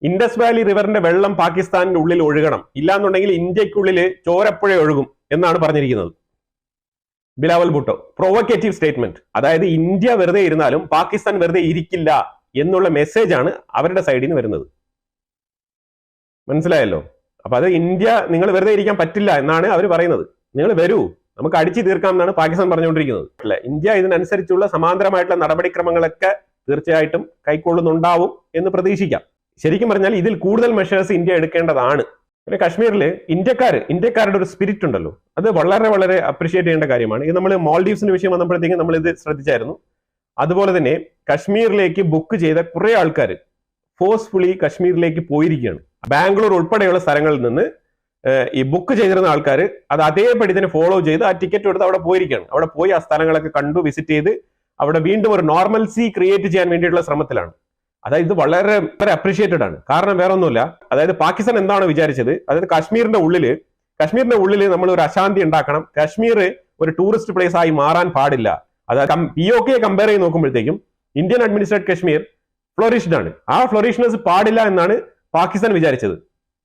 ഇൻഡസ് വാലി റിവറിന്റെ വെള്ളം പാകിസ്ഥാനിന്റെ ഉള്ളിൽ ഒഴുകണം, ഇല്ലാന്നുണ്ടെങ്കിൽ ഇന്ത്യക്കുള്ളിൽ ചോരപ്പുഴ ഒഴുകും എന്നാണ് പറഞ്ഞിരിക്കുന്നത് ബിലാവൽ ഭൂട്ടോ. Provocative statement. അതായത് ഇന്ത്യ വെറുതെ ഇരുന്നാലും പാകിസ്ഥാൻ വെറുതെ ഇരിക്കില്ല എന്നുള്ള മെസ്സേജ് ആണ് അവരുടെ സൈഡിൽ നിന്ന് വരുന്നത്. മനസ്സിലായല്ലോ? അപ്പൊ അത് ഇന്ത്യ നിങ്ങൾ വെറുതെ ഇരിക്കാൻ പറ്റില്ല എന്നാണ് അവർ പറയുന്നത്. നിങ്ങൾ വരൂ, നമുക്ക് അടിച്ചു തീർക്കാം എന്നാണ് പാകിസ്ഥാൻ പറഞ്ഞുകൊണ്ടിരിക്കുന്നത്. അല്ല, ഇന്ത്യ ഇതിനനുസരിച്ചുള്ള സമാന്തരമായിട്ടുള്ള നടപടിക്രമങ്ങളൊക്കെ തീർച്ചയായിട്ടും കൈക്കൊള്ളുന്നുണ്ടാവും എന്ന് പ്രതീക്ഷിക്കാം. ശരിക്കും പറഞ്ഞാൽ ഇതിൽ കൂടുതൽ മെഷേഴ്സ് ഇന്ത്യ എടുക്കേണ്ടതാണ്. പിന്നെ കശ്മീരിൽ ഇന്ത്യക്കാരുടെ ഒരു സ്പിരിറ്റ് ഉണ്ടല്ലോ, അത് വളരെ വളരെ അപ്രീഷിയേറ്റ് ചെയ്യേണ്ട കാര്യമാണ്. ഇത് നമ്മൾ മാൽഡീവ്സിന്റെ വിഷയം വന്നപ്പോഴത്തേക്കും നമ്മൾ ഇത് ശ്രദ്ധിച്ചായിരുന്നു. അതുപോലെ തന്നെ കശ്മീരിലേക്ക് ബുക്ക് ചെയ്ത കുറെ ആൾക്കാർ ഫോഴ്സ്ഫുള്ളി കശ്മീരിലേക്ക് പോയിരിക്കുകയാണ്. ബാംഗ്ലൂർ ഉൾപ്പെടെയുള്ള സ്ഥലങ്ങളിൽ നിന്ന് ഈ ബുക്ക് ചെയ്തിരുന്ന ആൾക്കാർ അത് അതേപടി തന്നെ ഫോളോ ചെയ്ത് ആ ടിക്കറ്റ് എടുത്ത് അവിടെ പോയിരിക്കുകയാണ്. അവിടെ പോയി ആ സ്ഥലങ്ങളൊക്കെ കണ്ടു, വിസിറ്റ് ചെയ്ത് അവിടെ വീണ്ടും ഒരു നോർമൽസി ക്രിയേറ്റ് ചെയ്യാൻ വേണ്ടിയിട്ടുള്ള ശ്രമത്തിലാണ്. അതായത് ഇത് വളരെ വളരെ അപ്രീഷിയേറ്റഡ് ആണ്. കാരണം വേറെ ഒന്നുമില്ല, അതായത് പാകിസ്ഥാൻ എന്താണ് വിചാരിച്ചത്, അതായത് കശ്മീരിന്റെ ഉള്ളിൽ നമ്മൾ ഒരു അശാന്തി ഉണ്ടാക്കണം, കശ്മീർ ഒരു ടൂറിസ്റ്റ് പ്ലേസ് ആയി മാറാൻ പാടില്ല. അതായത് POK കമ്പയർ ചെയ്ത് നോക്കുമ്പോഴത്തേക്കും ഇന്ത്യൻ അഡ്മിനിസ്ട്രേറ്റഡ് കശ്മീർ ഫ്ലോറിഷ്ഡ് ആണ്. ആ ഫ്ലോറിഷ്നെസ് പാടില്ല എന്നാണ് പാകിസ്ഥാൻ വിചാരിച്ചത്.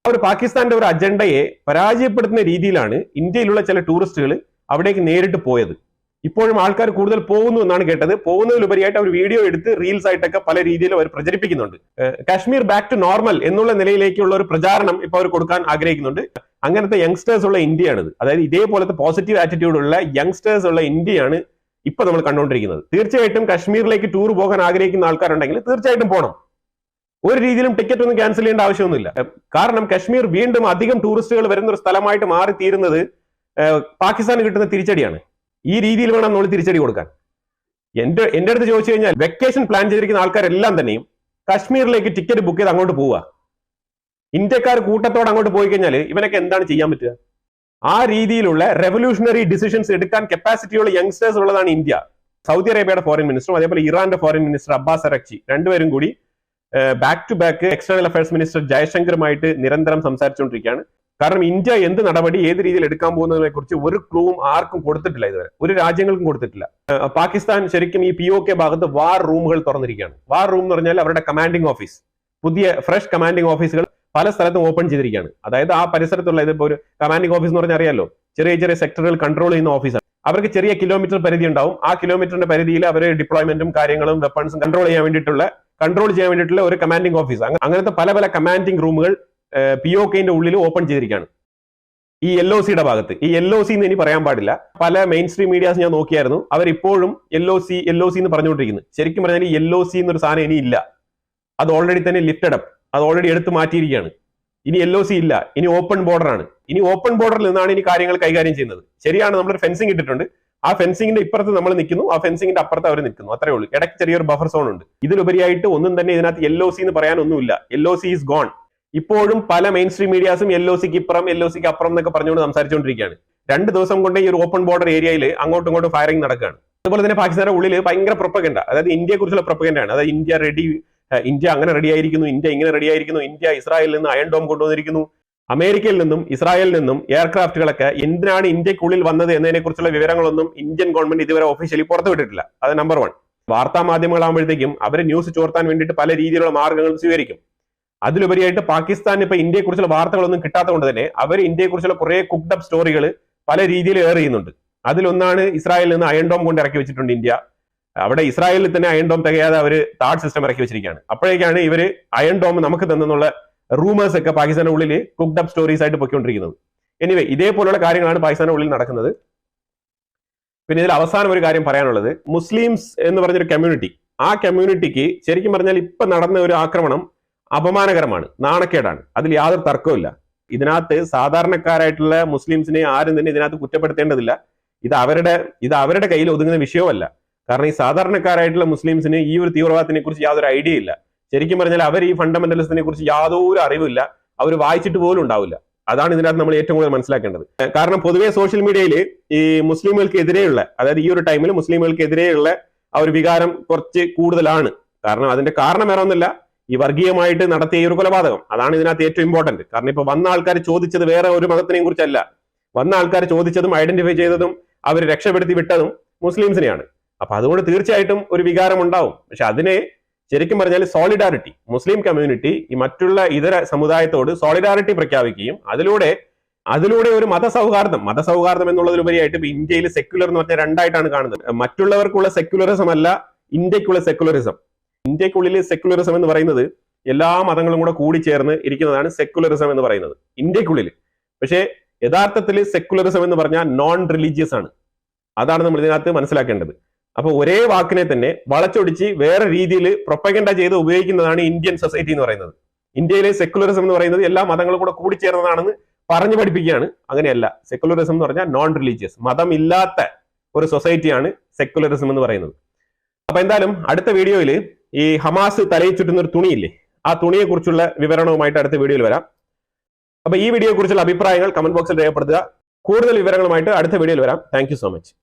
ആ ഒരു പാകിസ്ഥാന്റെ ഒരു അജണ്ടയെ പരാജയപ്പെടുത്തുന്ന രീതിയിലാണ് ഇന്ത്യയിലുള്ള ചില ടൂറിസ്റ്റുകൾ അവിടേക്ക് നേരിട്ട് പോയത്. ഇപ്പോഴും ആൾക്കാർ കൂടുതൽ പോകുന്നു എന്നാണ് കേട്ടത്. പോകുന്നതിലുപരിയായിട്ട് അവർ വീഡിയോ എടുത്ത് റീൽസ് ആയിട്ടൊക്കെ പല രീതിയിലും അവർ പ്രചരിപ്പിക്കുന്നുണ്ട്. കാശ്മീർ ബാക്ക് ടു നോർമൽ എന്നുള്ള നിലയിലേക്കുള്ള ഒരു പ്രചാരണം ഇപ്പൊ അവർ കൊടുക്കാൻ ആഗ്രഹിക്കുന്നുണ്ട്. അങ്ങനത്തെ യങ്സ്റ്റേഴ്സ് ഉള്ള ഇന്ത്യയാണിത്. അതായത് ഇതേപോലത്തെ പോസിറ്റീവ് ആറ്റിറ്റ്യൂഡ് ഉള്ള യങ്സ്റ്റേഴ്സ് ഉള്ള ഇന്ത്യയാണ് ഇപ്പൊ നമ്മൾ കണ്ടുകൊണ്ടിരിക്കുന്നത്. തീർച്ചയായിട്ടും കശ്മീരിലേക്ക് ടൂർ പോകാൻ ആഗ്രഹിക്കുന്ന ആൾക്കാരുണ്ടെങ്കിൽ തീർച്ചയായിട്ടും പോകണം. ഒരു രീതിയിലും ടിക്കറ്റ് ഒന്നും ക്യാൻസൽ ചെയ്യേണ്ട ആവശ്യമൊന്നുമില്ല. കാരണം കശ്മീർ വീണ്ടും അധികം ടൂറിസ്റ്റുകൾ വരുന്ന ഒരു സ്ഥലമായിട്ട് മാറി തീരുന്നത് പാകിസ്ഥാന് കിട്ടുന്ന തിരിച്ചടിയാണ്. ഈ രീതിയിൽ വേണം നമ്മൾ തിരിച്ചടി കൊടുക്കാൻ. എന്റെ അടുത്ത് ചോദിച്ചു കഴിഞ്ഞാൽ വെക്കേഷൻ പ്ലാൻ ചെയ്തിരിക്കുന്ന ആൾക്കാരെല്ലാം തന്നെയും കശ്മീരിലേക്ക് ടിക്കറ്റ് ബുക്ക് ചെയ്ത് അങ്ങോട്ട് പോവുക. ഇന്ത്യക്കാർ കൂട്ടത്തോടെ അങ്ങോട്ട് പോയി കഴിഞ്ഞാൽ ഇവനൊക്കെ എന്താണ് ചെയ്യാൻ പറ്റുക? ആ രീതിയിലുള്ള റെവല്യൂഷണറി ഡിസിഷൻസ് എടുക്കാൻ കപ്പാസിറ്റിയുള്ള യങ്സ്റ്റേഴ്സ് ഉള്ളതാണ് ഇന്ത്യ. സൗദി അറേബ്യയുടെ ഫോറിൻ മിനിസ്റ്ററും അതേപോലെ ഇറാന്റെ ഫോറിൻ മിനിസ്റ്റർ അബ്ബാസ് അറക്ചി രണ്ടുപേരും കൂടി back to back external affairs minister ജയശങ്കറുമായിട്ട് നിരന്തരം സംസാരിച്ചുകൊണ്ടിരിക്കുകയാണ്. കാരണം ഇന്ത്യ എന്ത് നടപടി ഏത് രീതിയിൽ എടുക്കാൻ പോകുന്നതിനെ കുറിച്ച് ഒരു ക്ലൂവും ആർക്കും കൊടുത്തിട്ടില്ല ഇതുവരെ, ഒരു രാജ്യങ്ങൾക്കും കൊടുത്തിട്ടില്ല. പാകിസ്ഥാൻ ശരിക്കും ഈ POK ഭാഗത്ത് വാർ റൂമുകൾ തുറന്നിരിക്കുകയാണ്. വാർ റൂം എന്ന് പറഞ്ഞാൽ അവരുടെ കമാൻഡിംഗ് ഓഫീസ്, പുതിയ ഫ്രഷ് കമാൻഡിംഗ് ഓഫീസുകൾ പല സ്ഥലത്തും ഓപ്പൺ ചെയ്തിരിക്കുകയാണ്. അതായത് ആ പരിസരത്തുള്ള ഇതിപ്പോ ഒരു കമാൻഡിംഗ് ഓഫീസ് എന്ന് പറഞ്ഞാൽ അറിയാലോ, ചെറിയ ചെറിയ സെക്ടറുകൾ കൺട്രോൾ ചെയ്യുന്ന ഓഫീസാണ്. അവർക്ക് ചെറിയ കിലോമീറ്റർ പരിധി ഉണ്ടാവും. ആ കിലോമീറ്ററിന്റെ പരിധിയിൽ അവർ ഡിപ്ലോയ്മെന്റും കാര്യങ്ങളും വെപ്പൺസും കൺട്രോൾ ചെയ്യാൻ വേണ്ടിയിട്ടുള്ള ഒരു കമാൻഡിംഗ് ഓഫീസ്, അങ്ങനത്തെ പല പല കമാൻഡിംഗ് റൂമുകൾ POKന്റെ ഉള്ളിൽ ഓപ്പൺ ചെയ്തിരിക്കുകയാണ് ഈ LOCയുടെ ഭാഗത്ത്. ഈ LOC എന്ന് ഇനി പറയാൻ പാടില്ല. പല മെയിൻ സ്ട്രീം മീഡിയാസ് ഞാൻ നോക്കിയായിരുന്നു, അവരിപ്പോഴും LOC എന്ന് പറഞ്ഞുകൊണ്ടിരിക്കുന്നു. ശരിക്കും പറഞ്ഞാൽ ഈ LOC എന്നൊരു സാധനം ഇനി ഇല്ല. അത് ഓൾറെഡി തന്നെ ലിഫ്റ്റഡ് അപ്പ്, അത് ഓൾറെഡി എടുത്ത് മാറ്റിയിരിക്കുകയാണ്. ഇനി LOC ഇല്ല, ഇനി ഓപ്പൺ ബോർഡർ ആണ്. ഇനി ഓപ്പൺ ബോർഡറിൽ നിന്നാണ് ഇനി കാര്യങ്ങൾ കൈകാര്യം ചെയ്യുന്നത്. ശരിയാണ്, നമ്മളൊരു ഫെൻസിങ് ഇട്ടിട്ടുണ്ട്. ആ ഫെൻസിങ്ങിന്റെ ഇപ്പുറത്ത് നമ്മൾ നിൽക്കുന്നു, ആ ഫെൻസിങ്ങിന്റെ അപ്പുറത്ത് അവർ നിൽക്കുന്നു, അത്രേ ഉള്ളൂ. ഇടയ്ക്ക് ചെറിയൊരു ബഫർ സോൺ ഉണ്ട്. ഇതിലുപരിയായിട്ട് ഒന്നും തന്നെ ഇതിനകത്ത് LOC എന്ന് പറയാനൊന്നുമില്ല. LOC is gone. ഇപ്പോഴും പല മെയിൻ സ്ട്രീം മീഡിയാസും LOCക്ക് ഇപ്പുറം LOCക്ക് അപ്പുറം എന്നൊക്കെ പറഞ്ഞുകൊണ്ട് സംസാരിച്ചുകൊണ്ടിരിക്കുകയാണ്. 2 ദിവസം കൊണ്ട് ഈ ഒരു ഓപ്പൺ ബോർഡർ ഏരിയയിൽ അങ്ങോട്ടും ഇങ്ങോട്ടും ഫയറിംഗ് നടക്കുകയാണ്. അതുപോലെ തന്നെ പാകിസ്ഥാന്റെ ഉള്ളിൽ ഭയങ്കര പ്രൊപ്പഗൻഡ, അതായത് ഇന്ത്യയെ കുറിച്ചുള്ള പ്രൊപ്പഗൻഡയാണ്. അതായത് ഇന്ത്യ അങ്ങനെ റെഡി ആയിരിക്കുന്നു, ഇന്ത്യ ഇങ്ങനെ റെഡി ആയിരിക്കുന്നു, ഇന്ത്യ ഇസ്രായേലിൽ നിന്ന് അയൺ ഡോം കൊണ്ടുവന്നിരിക്കുന്നു, അമേരിക്കയിൽ നിന്നും ഇസ്രായേലിൽ നിന്നും എയർക്രാഫ്റ്റുകളൊക്കെ എന്തിനാണ് ഇന്ത്യക്കുള്ളിൽ വന്നത് എന്നതിനെ കുറിച്ചുള്ള വിവരങ്ങളൊന്നും ഇന്ത്യൻ ഗവൺമെന്റ് ഇതുവരെ ഒഫീഷ്യലി പുറത്തുവിട്ടിട്ടില്ല. അത് നമ്പർ 1. വാർത്താ മാധ്യമങ്ങളാകുമ്പോഴത്തേക്കും അവർ ന്യൂസ് ചോർത്താൻ വേണ്ടിയിട്ട് പല രീതിയിലുള്ള മാർഗങ്ങൾ സ്വീകരിക്കും. അതിലുപരിയായിട്ട് പാകിസ്ഥാൻ ഇപ്പൊ ഇന്ത്യയെക്കുറിച്ചുള്ള വാർത്തകളൊന്നും കിട്ടാത്തതുകൊണ്ട് തന്നെ അവർ ഇന്ത്യയെക്കുറിച്ചുള്ള കുറെ കുക്ഡ് അപ്പ് സ്റ്റോറികൾ പല രീതിയിൽ എയർ ചെയ്യുന്നുണ്ട്. അതിലൊന്നാണ് ഇസ്രായേലിൽ നിന്ന് അയൺ ഡോം കൊണ്ട് ഇറക്കി വെച്ചിട്ടുണ്ട് ഇന്ത്യ. അവിടെ ഇസ്രായേലിൽ തന്നെ അയൺ ഡോം തികയാതെ അവർ താഡ് സിസ്റ്റം ഇറക്കി വെച്ചിരിക്കുകയാണ്. അപ്പോഴേക്കാണ് ഇവര് അയൺ ഡോം നമുക്ക് തന്നെന്നുള്ള റൂമേഴ്സ് ഒക്കെ പാകിസ്ഥാന്റെ ഉള്ളിൽ കുക്ഡ് അപ്പ് സ്റ്റോറീസ് ആയിട്ട് പൊയ്ക്കൊണ്ടിരിക്കുന്നത്. എനിവേ, ഇതേപോലുള്ള കാര്യങ്ങളാണ് പാകിസ്ഥാന്റെ ഉള്ളിൽ നടക്കുന്നത്. പിന്നെ ഇതിൽ അവസാനം ഒരു കാര്യം പറയാനുള്ളത്, മുസ്ലിംസ് എന്ന് പറഞ്ഞൊരു കമ്മ്യൂണിറ്റി, ആ കമ്മ്യൂണിറ്റിക്ക് ശരിക്കും പറഞ്ഞാൽ ഇപ്പൊ നടന്ന ഒരു ആക്രമണം അപമാനകരമാണ്, നാണക്കേടാണ്. അതിൽ യാതൊരു തർക്കവുമില്ല. ഇതിനകത്ത് സാധാരണക്കാരായിട്ടുള്ള മുസ്ലിംസിനെ ആരും തന്നെ ഇതിനകത്ത് കുറ്റപ്പെടുത്തേണ്ടതില്ല. ഇത് അവരുടെ കയ്യിൽ ഒതുങ്ങുന്ന വിഷയമല്ല. കാരണം ഈ സാധാരണക്കാരായിട്ടുള്ള മുസ്ലിംസിന് ഈ ഒരു തീവ്രവാദത്തിനെ കുറിച്ച് യാതൊരു ഐഡിയ ഇല്ല. ശരിക്കും പറഞ്ഞാൽ അവർ ഈ ഫണ്ടമെന്റലിസത്തിനെ കുറിച്ച് യാതൊരു അറിവില്ല, അവർ വായിച്ചിട്ട് പോലും ഉണ്ടാവില്ല. അതാണ് ഇതിനകത്ത് നമ്മൾ ഏറ്റവും കൂടുതൽ മനസ്സിലാക്കേണ്ടത്. കാരണം പൊതുവെ സോഷ്യൽ മീഡിയയിൽ ഈ മുസ്ലിമുകൾക്കെതിരെയുള്ള, അതായത് ഈ ഒരു ടൈമിൽ മുസ്ലിമുകൾക്കെതിരെയുള്ള ആ ഒരു വികാരം കുറച്ച് കൂടുതലാണ്. കാരണം അതിന്റെ കാരണം വേറെ ഒന്നുമില്ല, ഈ വർഗീയമായിട്ട് നടത്തിയ ഈ ഒരു കൊലപാതകം, അതാണ് ഇതിനകത്ത് ഏറ്റവും ഇമ്പോർട്ടന്റ്. കാരണം ഇപ്പൊ വന്ന ആൾക്കാർ ചോദിച്ചത് വേറെ ഒരു മതത്തിനെയും കുറിച്ചല്ല. വന്ന ആൾക്കാർ ചോദിച്ചതും ഐഡന്റിഫൈ ചെയ്തതും അവർ രക്ഷപ്പെടുത്തി വിട്ടതും മുസ്ലിംസിനെയാണ്. അപ്പൊ അതുകൊണ്ട് തീർച്ചയായിട്ടും ഒരു വികാരം ഉണ്ടാവും. പക്ഷെ അതിനെ ശരിക്കും പറഞ്ഞാൽ സോളിഡാരിറ്റി, മുസ്ലിം കമ്മ്യൂണിറ്റി ഈ മറ്റുള്ള ഇതര സമുദായത്തോട് സോളിഡാരിറ്റി പ്രഖ്യാപിക്കുകയും അതിലൂടെ ഒരു മതസൗഹാർദ്ദം എന്നുള്ളതിലുപരിയായിട്ട് ഇപ്പൊ ഇന്ത്യയിൽ സെക്യുലർ എന്ന് പറഞ്ഞാൽ രണ്ടായിട്ടാണ് കാണുന്നത്. മറ്റുള്ളവർക്കുള്ള സെക്യുലറിസം അല്ല ഇന്ത്യക്കുള്ള സെക്യുലറിസം. ഇന്ത്യക്കുള്ളിൽ സെക്യുലറിസം എന്ന് പറയുന്നത് എല്ലാ മതങ്ങളും കൂടെ കൂടിച്ചേർന്ന് ഇരിക്കുന്നതാണ് സെക്യുലറിസം എന്ന് പറയുന്നത് ഇന്ത്യക്കുള്ളിൽ. പക്ഷേ യഥാർത്ഥത്തിൽ സെക്യുലറിസം എന്ന് പറഞ്ഞാൽ നോൺ റിലീജിയസ് ആണ്. അതാണ് നമ്മൾ ഇതിനകത്ത് മനസ്സിലാക്കേണ്ടത്. അപ്പൊ ഒരേ വാക്കിനെ തന്നെ വളച്ചൊടിച്ച് വേറെ രീതിയിൽ പ്രൊപ്പഗൻഡ ചെയ്ത് ഉപയോഗിക്കുന്നതാണ് ഇന്ത്യൻ സൊസൈറ്റി എന്ന് പറയുന്നത്. ഇന്ത്യയിലെ സെക്യുലറിസം എന്ന് പറയുന്നത് എല്ലാ മതങ്ങളും കൂടെ കൂടിച്ചേർന്നതാണെന്ന് പറഞ്ഞു പഠിപ്പിക്കുകയാണ്. അങ്ങനെയല്ല. സെക്യുലറിസം എന്ന് പറഞ്ഞാൽ നോൺ റിലീജിയസ്, മതമില്ലാത്ത ഒരു സൊസൈറ്റിയാണ് സെക്യുലറിസം എന്ന് പറയുന്നത്. അപ്പൊ എന്തായാലും അടുത്ത വീഡിയോയിൽ ഈ ഹമാസ് തലയിൽ ചുറ്റുന്ന ഒരു തുണിയില്ലേ, ആ തുണിയെ കുറിച്ചുള്ള വിവരണവുമായിട്ട് അടുത്ത വീഡിയോയിൽ വരാം. അപ്പൊ ഈ വീഡിയോയെ കുറിച്ചുള്ള അഭിപ്രായങ്ങൾ കമന്റ് ബോക്സിൽ രേഖപ്പെടുത്തുക. കൂടുതൽ വിവരങ്ങളുമായിട്ട് അടുത്ത വീഡിയോയിൽ വരാം. Thank you so much.